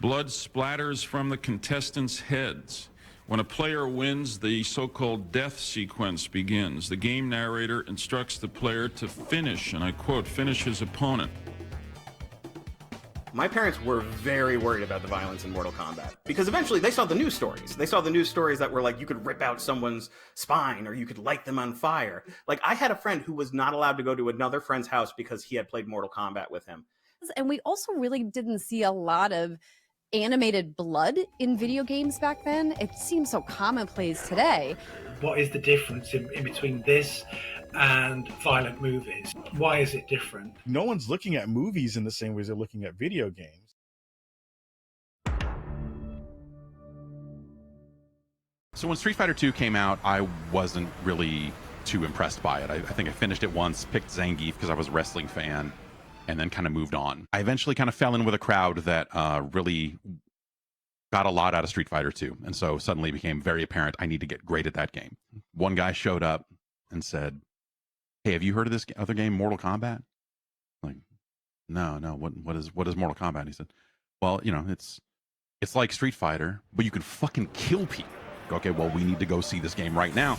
Blood splatters from the contestants' heads. When a player wins, the so-called death sequence begins. The game narrator instructs the player to finish, and I quote, finish his opponent. My parents were very worried about the violence in Mortal Kombat because eventually they saw the news stories. They saw the news stories that were like, you could rip out someone's spine or you could light them on fire. Like, I had a friend who was not allowed to go to another friend's house because he had played Mortal Kombat with him. And we also really didn't see a lot of animated blood in video games back then. It seems so commonplace today. What is the difference in between this and violent movies? Why is it different? No one's looking at movies in the same way as they're looking at video games. So when Street Fighter 2 came out, I wasn't really too impressed by it. I think I finished it once, picked Zangief because I was a wrestling fan, and then kind of moved on. I eventually kind of fell in with a crowd that really got a lot out of Street Fighter 2. And so suddenly it became very apparent I need to get great at that game. One guy showed up and said, hey, have you heard of this other game, Mortal Kombat? Like, no, what is Mortal Kombat? And he said, well, you know, it's like Street Fighter, but you can fucking kill people. Okay, well, we need to go see this game right now.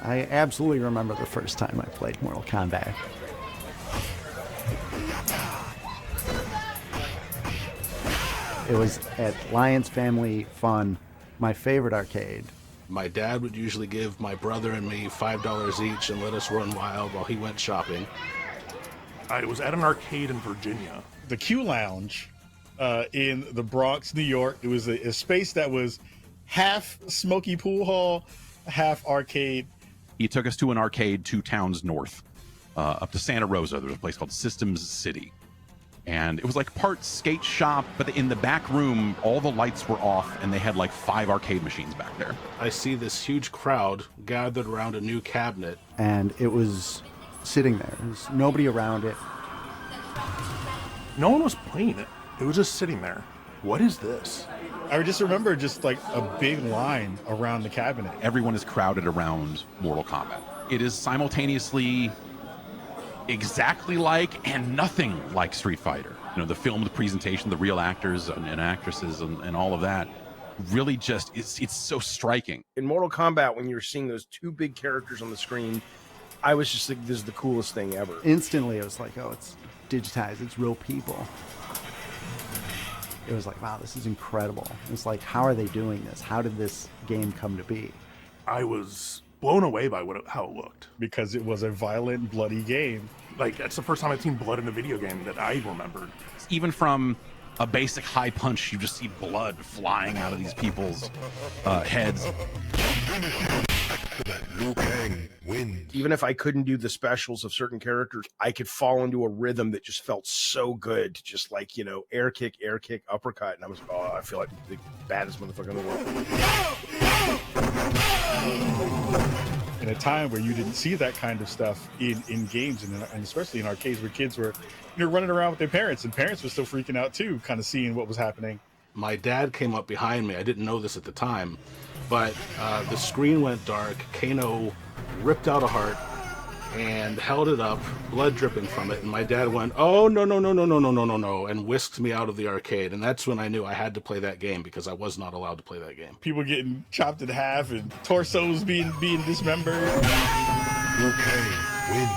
I absolutely remember the first time I played Mortal Kombat. It was at Lions Family Fun, my favorite arcade. My dad would usually give my brother and me $5 each and let us run wild while he went shopping. I was at an arcade in Virginia. The Q Lounge in the Bronx, New York. It was a space that was half smoky pool hall, half arcade. He took us to an arcade 2 towns north, up to Santa Rosa. There was a place called Systems City. And it was like part skate shop, but in the back room, all the lights were off, and they had like 5 arcade machines back there. I see this huge crowd gathered around a new cabinet. And it was sitting there. There was nobody around it. No one was playing it. It was just sitting there. What is this? I just remember just like a big line around the cabinet. Everyone is crowded around Mortal Kombat. It is simultaneously exactly like and nothing like Street Fighter. You know, the film, the presentation, the real actors and actresses and all of that really just, it's so striking. In Mortal Kombat, when you're seeing those 2 big characters on the screen, I was just like, this is the coolest thing ever. Instantly, it was like, oh, it's digitized, it's real people. It was like, wow, this is incredible. It's like, how are they doing this? How did this game come to be? I was blown away by how it looked. Because it was a violent, bloody game. Like, that's the first time I've seen blood in a video game that I remembered. Even from a basic high punch, you just see blood flying out of these people's heads. Liu Kang wins. Even if I couldn't do the specials of certain characters, I could fall into a rhythm that just felt so good. Just like, you know, air kick, uppercut. And I was, oh, I feel like the baddest motherfucker in the world. In a time where you didn't see that kind of stuff in games and especially in arcades where kids were, you know, running around with their parents, and parents were still freaking out too, kind of seeing what was happening. My dad came up behind me. I didn't know this at the time, but the screen went dark. Kano ripped out a heart and held it up, blood dripping from it. And my dad went, oh, no, and whisked me out of the arcade. And that's when I knew I had to play that game because I was not allowed to play that game. People getting chopped in half and torsos being dismembered. Liu Kang wins.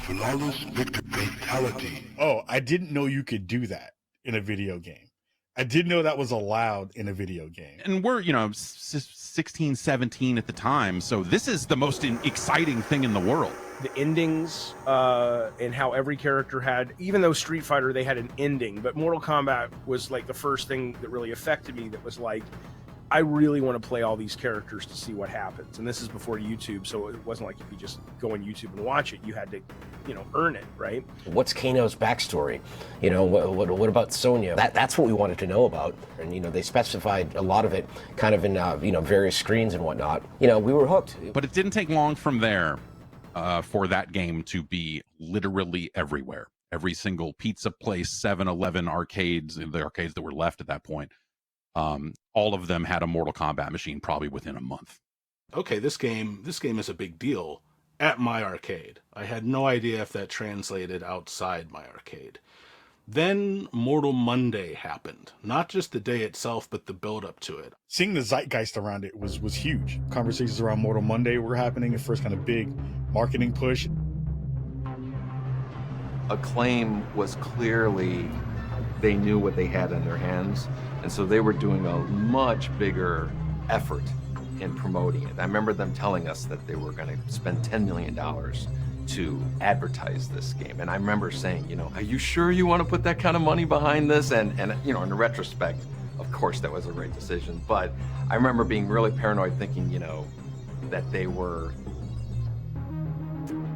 Flawless victory fatality. Oh, I didn't know you could do that in a video game. I didn't know that was allowed in a video game. And we're, you know, 16, 17 at the time. So this is the most exciting thing in the world. The endings and how every character had, even though Street Fighter, they had an ending, but Mortal Kombat was like the first thing that really affected me that was like, I really want to play all these characters to see what happens. And this is before YouTube, so it wasn't like you could just go on YouTube and watch it. You had to, you know, earn it, right? What's Kano's backstory? You know, what about Sonya? That's what we wanted to know about. And, you know, they specified a lot of it kind of in, you know, various screens and whatnot. You know, we were hooked. But it didn't take long from there for that game to be literally everywhere. Every single pizza place, 7-Eleven arcades, the arcades that were left at that point, all of them had a Mortal Kombat machine probably within a month. Okay, this game is a big deal. at my arcade. I had no idea if that translated outside my arcade. Then Mortal Monday happened. Not just the day itself, but the build up to it. Seeing the zeitgeist around it was huge. Conversations around Mortal Monday were happening, the first kind of big marketing push. Acclaim was clearly, they knew what they had in their hands, and so they were doing a much bigger effort in promoting it. I remember them telling us that they were going to spend $10 million to advertise this game. And I remember saying, you know, are you sure you want to put that kind of money behind this? And you know, in retrospect, of course that was a great decision. But I remember being really paranoid thinking, you know, that they were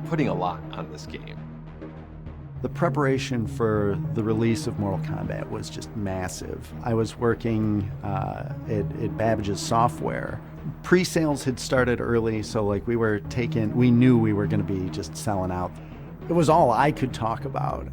putting a lot on this game. The preparation for the release of Mortal Kombat was just massive. I was working at Babbage's software. Pre-sales had started early, so like we knew we were going to be just selling out. It was all I could talk about.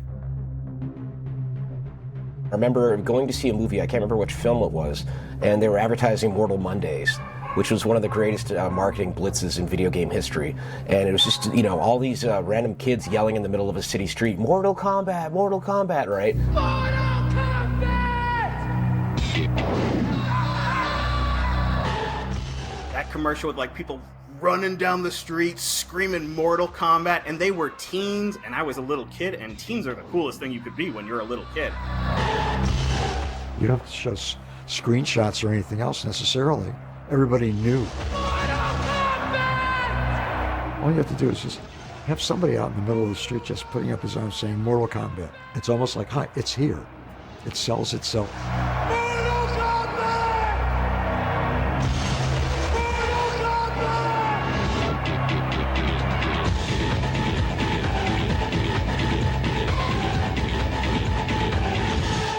I remember going to see a movie, I can't remember which film it was, and they were advertising Mortal Mondays, which was one of the greatest marketing blitzes in video game history. And it was just, you know, all these random kids yelling in the middle of a city street, Mortal Kombat, right? Mortal Kombat! That commercial with like people running down the street screaming Mortal Kombat, and they were teens, and I was a little kid, and teens are the coolest thing you could be when you're a little kid. You don't have to show screenshots or anything else necessarily. Everybody knew. All you have to do is just have somebody out in the middle of the street just putting up his arm saying Mortal Kombat. It's almost like, hi, it's here. It sells itself.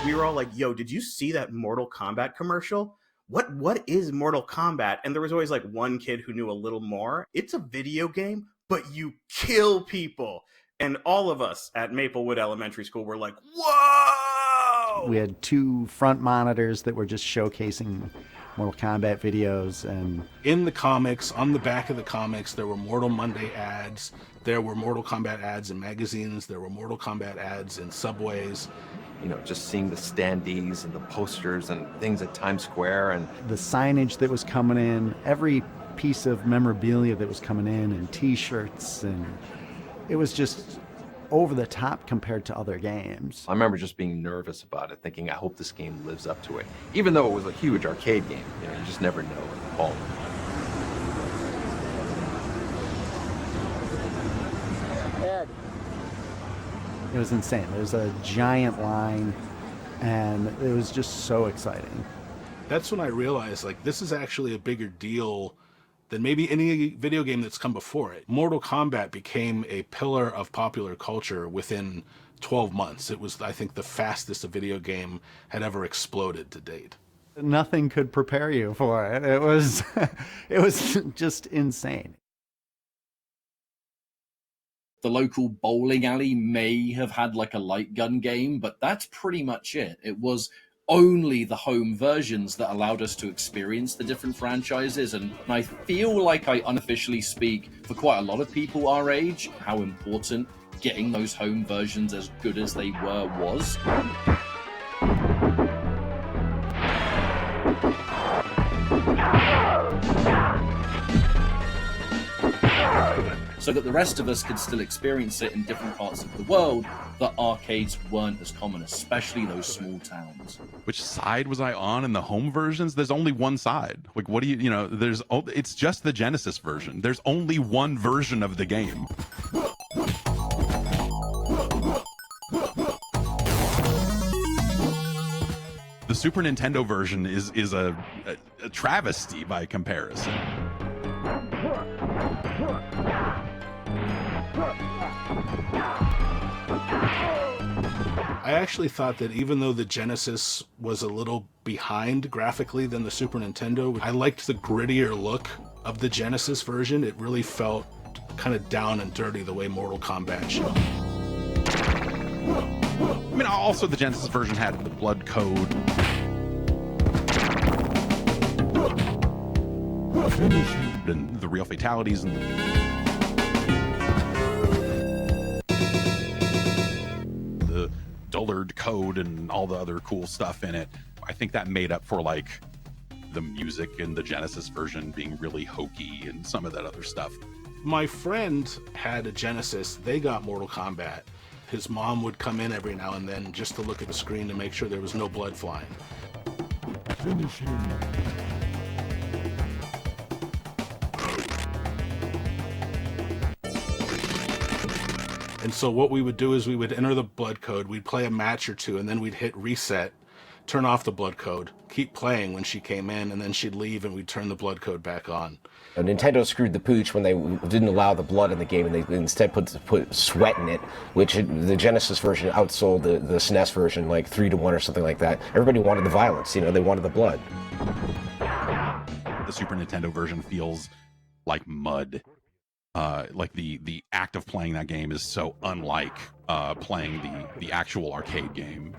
We were all like, yo, did you see that Mortal Kombat commercial? What is Mortal Kombat? And there was always like one kid who knew a little more. It's a video game, but you kill people. And all of us at Maplewood Elementary School were like, whoa! We had 2 front monitors that were just showcasing Mortal Kombat videos. And in the comics, on the back of the comics, there were Mortal Monday ads. There were Mortal Kombat ads in magazines. There were Mortal Kombat ads in subways. You know, just seeing the standees and the posters and things at Times Square and the signage that was coming in, every piece of memorabilia that was coming in, and t-shirts, and it was just over the top compared to other games. I remember just being nervous about it, thinking, I hope this game lives up to it. Even though it was a huge arcade game, you know, you just never know at home. Ed. It was insane. There was a giant line, and it was just so exciting. That's when I realized, like, this is actually a bigger deal than maybe any video game that's come before it. Mortal Kombat became a pillar of popular culture within 12 months. It was, I think, the fastest a video game had ever exploded to date. Nothing could prepare you for it. It was, it was just insane. The local bowling alley may have had like a light gun game, but that's pretty much it. It was only the home versions that allowed us to experience the different franchises, and I feel like I unofficially speak for quite a lot of people our age, how important getting those home versions as good as they were was. So that the rest of us could still experience it in different parts of the world, that arcades weren't as common, especially those small towns. Which side was I on in the home versions? There's only one side. Like, what do you know, it's just the Genesis version. There's only one version of the game. The Super Nintendo version is a travesty by comparison. I actually thought that even though the Genesis was a little behind graphically than the Super Nintendo, I liked the grittier look of the Genesis version. It really felt kind of down and dirty the way Mortal Kombat should. I mean, also the Genesis version had the blood code. And the real fatalities and dullard code and all the other cool stuff in it. I think that made up for like the music in the Genesis version being really hokey and some of that other stuff. My friend had a Genesis. They got Mortal Kombat. His mom would come in every now and then just to look at the screen to make sure there was no blood flying. Finish him. And so what we would do is we would enter the blood code, we'd play a match or two, and then we'd hit reset, turn off the blood code, keep playing when she came in, and then she'd leave and we'd turn the blood code back on. Nintendo screwed the pooch when they didn't allow the blood in the game, and they instead put sweat in it, which the Genesis version outsold the SNES version like 3-1 or something like that. Everybody wanted the violence, you know, they wanted the blood. The Super Nintendo version feels like mud. Like the act of playing that game is so unlike playing the actual arcade game.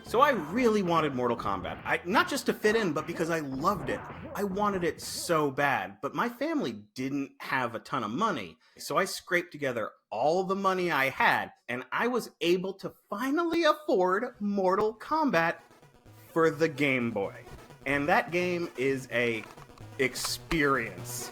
So I really wanted Mortal Kombat. Not just to fit in, but because I loved it. I wanted it so bad, but my family didn't have a ton of money. So I scraped together all the money I had, and I was able to finally afford Mortal Kombat for the Game Boy. And that game is a experience.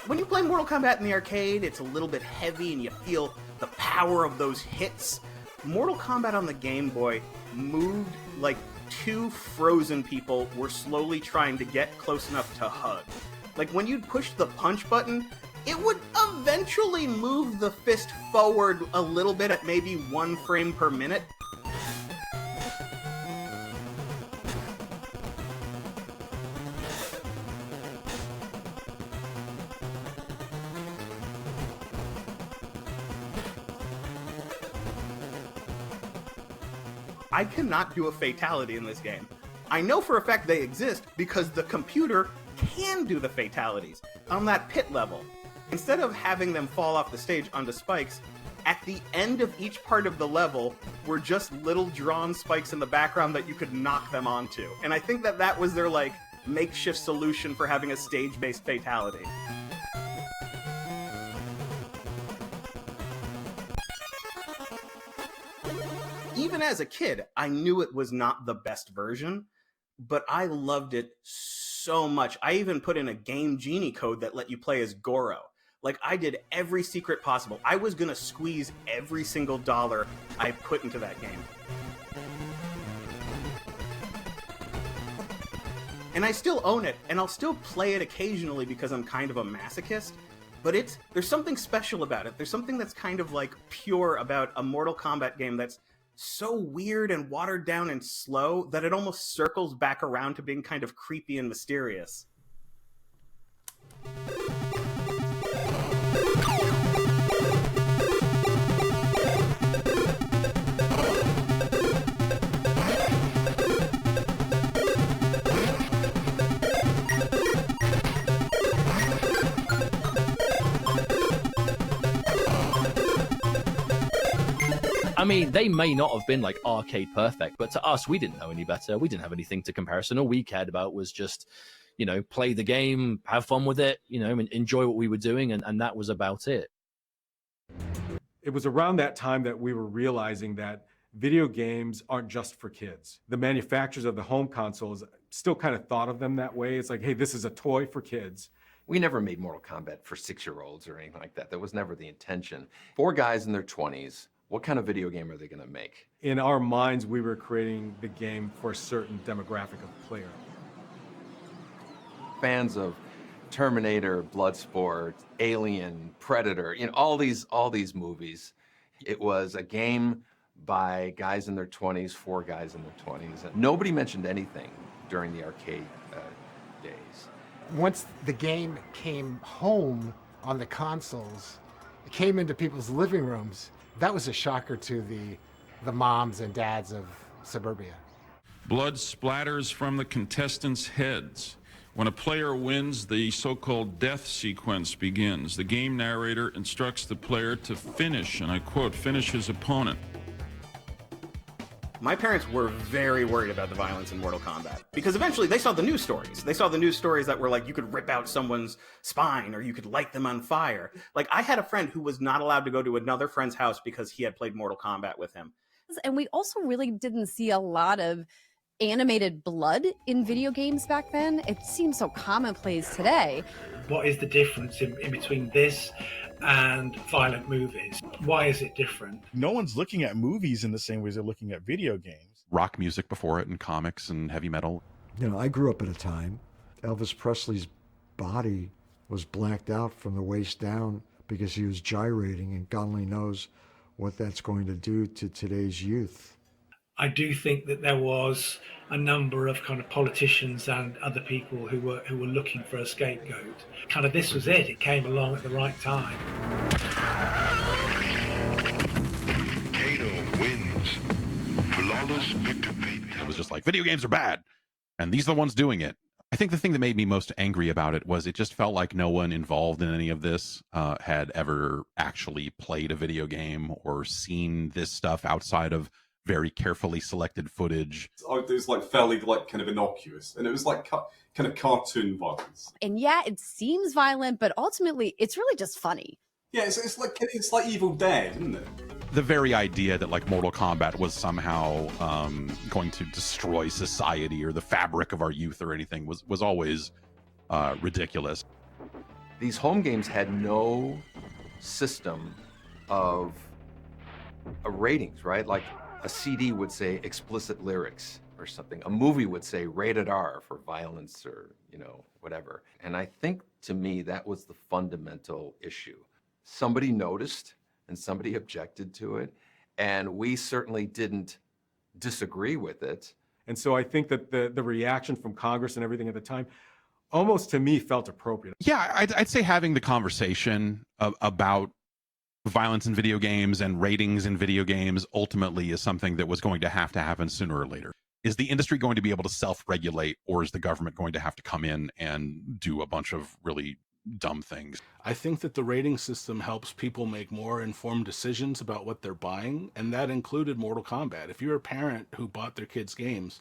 When you play Mortal Kombat in the arcade, it's a little bit heavy and you feel the power of those hits. Mortal Kombat on the Game Boy moved like two frozen people were slowly trying to get close enough to hug. Like when you'd push the punch button, it would eventually move the fist forward a little bit at maybe 1 frame per minute. I cannot do a fatality in this game. I know for a fact they exist because the computer can do the fatalities on that pit level. Instead of having them fall off the stage onto spikes, at the end of each part of the level were just little drawn spikes in the background that you could knock them onto. And I think that was their like makeshift solution for having a stage-based fatality. Even as a kid, I knew it was not the best version, but I loved it so much. I even put in a Game Genie code that let you play as Goro. Like, I did every secret possible. I was gonna squeeze every single dollar I put into that game. And I still own it, and I'll still play it occasionally because I'm kind of a masochist, but there's something special about it. There's something that's kind of like pure about a Mortal Kombat game that's so weird and watered down and slow that it almost circles back around to being kind of creepy and mysterious. I mean, they may not have been like arcade perfect, but to us, we didn't know any better. We didn't have anything to comparison. All we cared about was just, you know, play the game, have fun with it, you know, and enjoy what we were doing. And that was about it. It was around that time that we were realizing that video games aren't just for kids. The manufacturers of the home consoles still kind of thought of them that way. It's like, hey, this is a toy for kids. We never made Mortal Kombat for 6-year-olds or anything like that. That was never the intention. 4 guys in their 20s. What kind of video game are they going to make? In our minds, we were creating the game for a certain demographic of player. Fans of Terminator, Bloodsport, Alien, Predator, you know, all these movies. It was a game by guys in their 20s, 4 guys in their 20s. And nobody mentioned anything during the arcade days. Once the game came home on the consoles, it came into people's living rooms. That was a shocker to the moms and dads of suburbia. Blood splatters from the contestants' heads When a player wins, the so-called death sequence begins. The game narrator instructs the player to finish, and I quote, finish his opponent. My parents were very worried about the violence in Mortal Kombat because eventually they saw the news stories. They saw the news stories that were like, you could rip out someone's spine or you could light them on fire. Like, I had a friend who was not allowed to go to another friend's house because he had played Mortal Kombat with him. And we also really didn't see a lot of animated blood in video games back then. It seems so commonplace today. What is the difference in between this and violent movies? Why is it different? No one's looking at movies in the same way as they're looking at video games. Rock music before it, and comics and heavy metal. You know, I grew up at a time Elvis Presley's body was blacked out from the waist down because he was gyrating, and God only knows what that's going to do to today's youth. I do think that there was a number of kind of politicians and other people who were looking for a scapegoat. Kind of this was it. It came along at the right time. Kano wins. Flawless victory. It was just like, video games are bad, and these are the ones doing it. I think the thing that made me most angry about it was it just felt like no one involved in any of this had ever actually played a video game or seen this stuff outside of very carefully selected footage. It was like fairly kind of innocuous, and it was like kind of cartoon violence. And yeah, it seems violent, but ultimately it's really just funny. Yeah, it's like Evil Dead, isn't it? The very idea that like Mortal Kombat was somehow going to destroy society or the fabric of our youth or anything was always ridiculous. These home games had no system of ratings, right? Like, a CD would say explicit lyrics or something. A movie would say rated R for violence or, whatever. And I think, to me, that was the fundamental issue. Somebody noticed and somebody objected to it, and we certainly didn't disagree with it. And so I think that the reaction from Congress and everything at the time almost, to me, felt appropriate. Yeah, I'd say having the conversation about violence in video games and ratings in video games ultimately is something that was going to happen sooner or later. Is the industry going to be able to self-regulate, or is the government going to have to come in and do a bunch of really dumb things? I think that the rating system helps people make more informed decisions about what they're buying, and that included Mortal Kombat. If you're a parent who bought their kids games,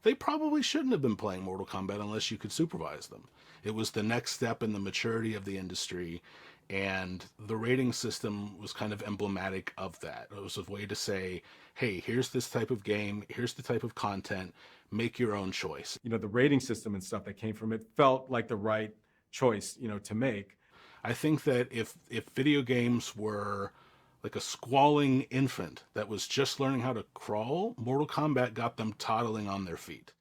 they probably shouldn't have been playing Mortal Kombat unless you could supervise them. It was the next step in the maturity of the industry, and the rating system was kind of emblematic of that. It was a way to say, hey, here's this type of game, here's the type of content, make your own choice. The rating system and stuff that came from it felt like the right choice, to make. I think that if video games were like a squalling infant that was just learning how to crawl, Mortal Kombat got them toddling on their feet.